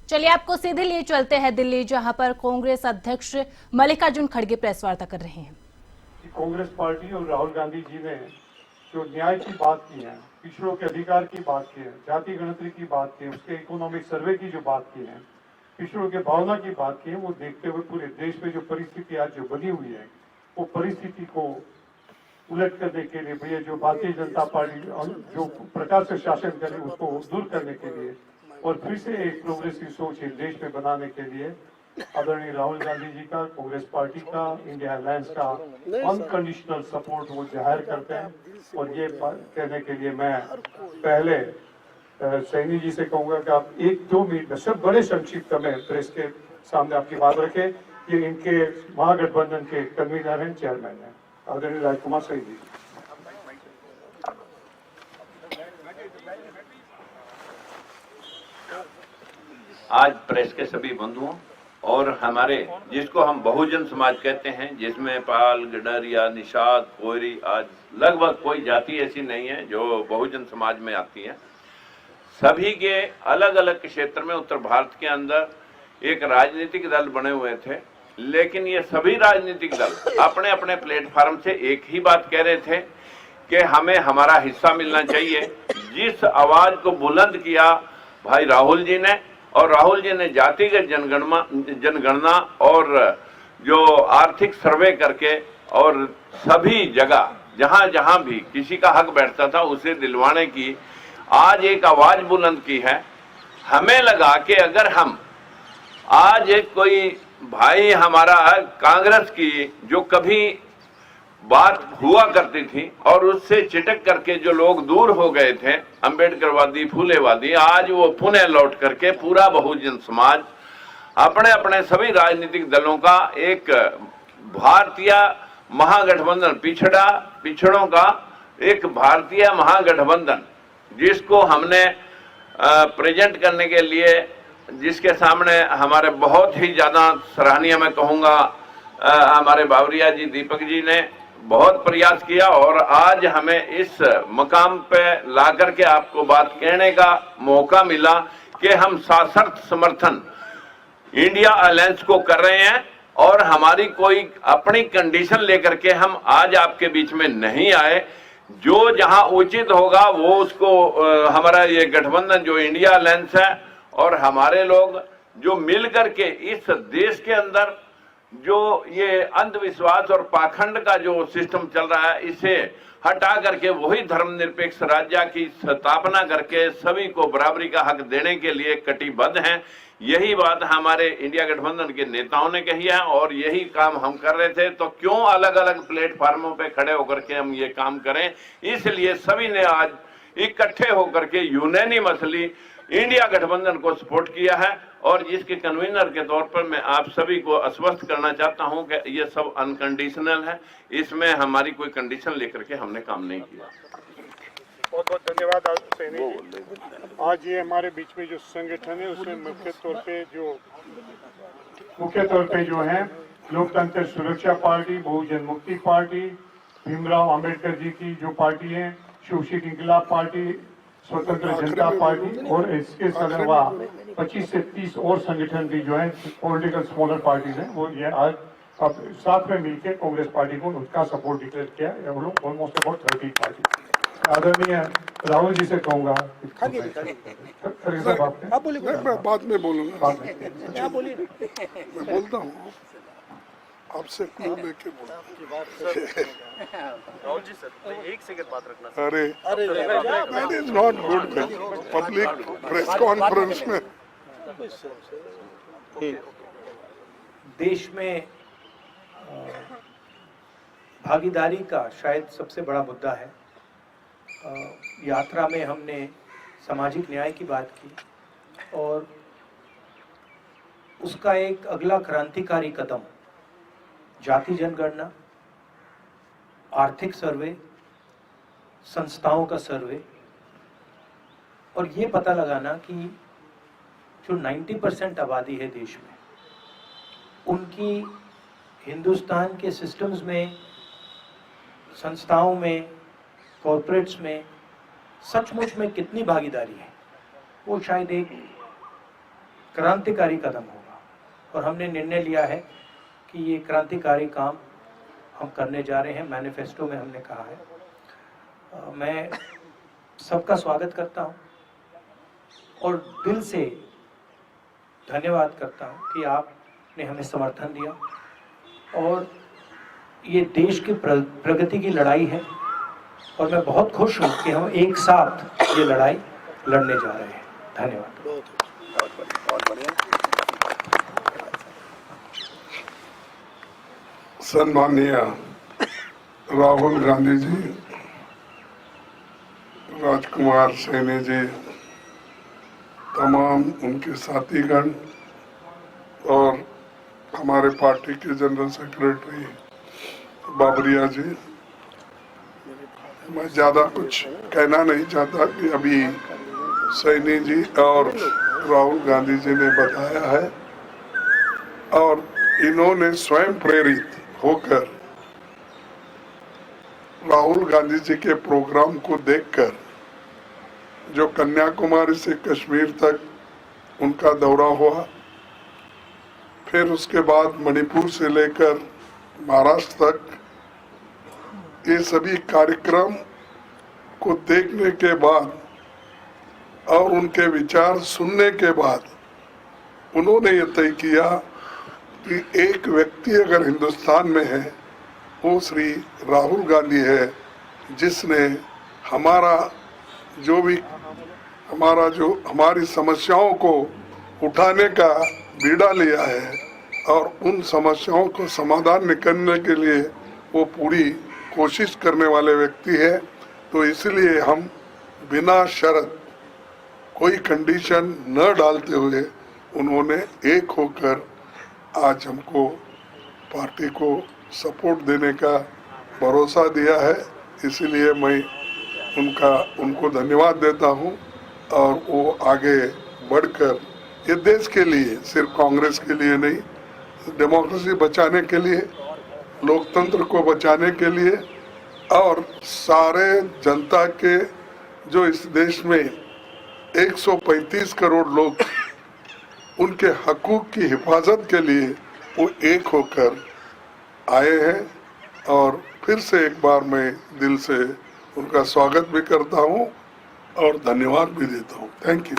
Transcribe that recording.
चलिए आपको सीधे लिए चलते हैं दिल्ली, जहां पर कांग्रेस अध्यक्ष मल्लिकार्जुन खड़गे प्रेस वार्ता कर रहे हैं। कांग्रेस पार्टी और राहुल गांधी जी ने जो न्याय की बात की है, पिछड़ों के अधिकार की बात की है, जाति गणतरी की बात की है, उसके इकोनॉमिक सर्वे की जो बात की है, पिछड़ों के भावना की बात की है, वो देखते हुए पूरे देश में जो परिस्थिति आज जो बनी हुई है, वो परिस्थिति को उलट करने के लिए, भैया जो भारतीय जनता पार्टी जो प्रकार से शासन करे उसको दूर करने के लिए और फिर से एक प्रोग्रेसिव सोच इस देश में बनाने के लिए आदरणीय राहुल गांधी जी का, कांग्रेस पार्टी का, इंडिया अलायंस का अनकंडीशनल सपोर्ट वो जाहिर करते हैं। और ये कहने के लिए मैं पहले सैनी जी से कहूंगा कि आप 1-2 मिनट में सब बड़े संक्षिप्त में प्रेस के सामने आपकी बात रखें। ये इनके महागठबंधन के कन्वीनर हैं, चेयरमैन हैं, आदरणीय राजकुमार सैनी जी। आज प्रेस के सभी बंधुओं और हमारे जिसको हम बहुजन समाज कहते हैं, जिसमें पाल, गडरिया, निषाद, कोयरी, आज लगभग कोई जाति ऐसी नहीं है जो बहुजन समाज में आती है। सभी के अलग अलग क्षेत्र में उत्तर भारत के अंदर एक राजनीतिक दल बने हुए थे, लेकिन ये सभी राजनीतिक दल अपने अपने प्लेटफार्म से एक ही बात कह रहे थे कि हमें हमारा हिस्सा मिलना चाहिए। जिस आवाज को बुलंद किया भाई राहुल जी ने, और राहुल जी ने जातिगत जनगणना और जो आर्थिक सर्वे करके और सभी जगह जहां जहां भी किसी का हक बैठता था उसे दिलवाने की आज एक आवाज बुलंद की है। हमें लगा कि अगर हम आज एक कोई भाई हमारा कांग्रेस की जो कभी बात हुआ करती थी और उससे चिटक करके जो लोग दूर हो गए थे, अंबेडकरवादी, फूलेवादी, आज वो पुनः लौट करके पूरा बहुजन समाज अपने अपने सभी राजनीतिक दलों का एक भारतीय महागठबंधन, पिछड़ों का एक भारतीय महागठबंधन, जिसको हमने प्रेजेंट करने के लिए, जिसके सामने हमारे बहुत ही ज्यादा सराहनीय मैं कहूंगा हमारे बावरिया जी, दीपक जी ने बहुत प्रयास किया और आज हमें इस मकाम पे ला करके आपको बात कहने का मौका मिला कि हम सशर्त समर्थन इंडिया अलायंस को कर रहे हैं और हमारी कोई अपनी कंडीशन लेकर के हम आज आपके बीच में नहीं आए। जो जहां उचित होगा वो उसको हमारा ये गठबंधन जो इंडिया अलायंस है और हमारे लोग जो मिल करके इस देश के अंदर जो ये अंधविश्वास और पाखंड का जो सिस्टम चल रहा है, इसे हटा करके वही धर्मनिरपेक्ष राज्य की स्थापना करके सभी को बराबरी का हक देने के लिए कटिबद्ध हैं। यही बात हमारे इंडिया गठबंधन के नेताओं ने कही है और यही काम हम कर रहे थे। तो क्यों अलग अलग प्लेटफार्मों पे खड़े होकर के हम ये काम करें, इसलिए सभी ने आज इकट्ठे होकर के यूनानिमसली इंडिया गठबंधन को सपोर्ट किया है। और जिसके कन्वीनर के तौर पर मैं आप सभी को आश्वस्त करना चाहता हूं कि ये सब अनकंडीशनल है, इसमें हमारी कोई कंडीशन लेकर के हमने काम नहीं किया। बहुत बहुत धन्यवाद सैनी जी। आज ये हमारे बीच में जो संगठन है उसमें मुख्य तौर पे जो है लोकतंत्र सुरक्षा पार्टी, बहुजन मुक्ति पार्टी, भीमराव अंबेडकर जी की जो पार्टी है, शिवशिक इंकलाब पार्टी, स्वतंत्र जनता पार्टी और इसके अलावा 25 से 30 और संगठन भी जो है पॉलिटिकल स्मॉलर पार्टीज हैं, वो ये आज अब साथ में मिलकर कांग्रेस पार्टी को उसका सपोर्ट डिक्लेयर किया है। हम लोग ऑलमोस्ट अबाउट 30 पार्टी। आदरणीय राहुल जी से कहूंगा आप बोलिए, मैं बाद में बोलूंगा, मैं बोलता हूँ आपसे क्यों लेके राहुल जी सर, एक सेकंड बात रखना। अरे that is not good public press conference में। देश में भागीदारी का शायद सबसे बड़ा मुद्दा है। यात्रा में हमने सामाजिक न्याय की बात की और उसका एक अगला क्रांतिकारी कदम जाति जनगणना, आर्थिक सर्वे, संस्थाओं का सर्वे और ये पता लगाना कि जो 90% आबादी है देश में, उनकी हिंदुस्तान के सिस्टम्स में, संस्थाओं में, कॉर्पोरेट्स में सचमुच में कितनी भागीदारी है, वो शायद एक क्रांतिकारी कदम होगा और हमने निर्णय लिया है कि ये क्रांतिकारी काम हम करने जा रहे हैं। मैनिफेस्टो में हमने कहा है। मैं सबका स्वागत करता हूं और दिल से धन्यवाद करता हूं कि आपने हमें समर्थन दिया और ये देश की प्रगति की लड़ाई है और मैं बहुत खुश हूं कि हम एक साथ ये लड़ाई लड़ने जा रहे हैं। धन्यवाद। सम्माननीय राहुल गांधी जी, राजकुमार सैनी जी, तमाम उनके साथीगण और हमारे पार्टी के जनरल सेक्रेटरी बाबरिया जी, मैं ज़्यादा कुछ कहना नहीं चाहता कि अभी सैनी जी और राहुल गांधी जी ने बताया है और इन्होंने स्वयं प्रेरित होकर राहुल गांधी जी के प्रोग्राम को देखकर, जो कन्याकुमारी से कश्मीर तक उनका दौरा हुआ, फिर उसके बाद मणिपुर से लेकर महाराष्ट्र तक, ये सभी कार्यक्रम को देखने के बाद और उनके विचार सुनने के बाद उन्होंने ये तय किया कि एक व्यक्ति अगर हिंदुस्तान में है वो श्री राहुल गांधी है, जिसने हमारी समस्याओं को उठाने का बीड़ा लिया है और उन समस्याओं को समाधान निकालने के लिए वो पूरी कोशिश करने वाले व्यक्ति है। तो इसलिए हम बिना शर्त कोई कंडीशन न डालते हुए उन्होंने एक होकर आज हमको पार्टी को सपोर्ट देने का भरोसा दिया है। इसलिए मैं उनको धन्यवाद देता हूं और वो आगे बढ़कर ये देश के लिए, सिर्फ कांग्रेस के लिए नहीं, डेमोक्रेसी बचाने के लिए, लोकतंत्र को बचाने के लिए और सारे जनता के, जो इस देश में 135 करोड़ लोग, उनके हकूक की हिफाजत के लिए वो एक होकर आए हैं। और फिर से एक बार मैं दिल से उनका स्वागत भी करता हूं और धन्यवाद भी देता हूं। Thank you.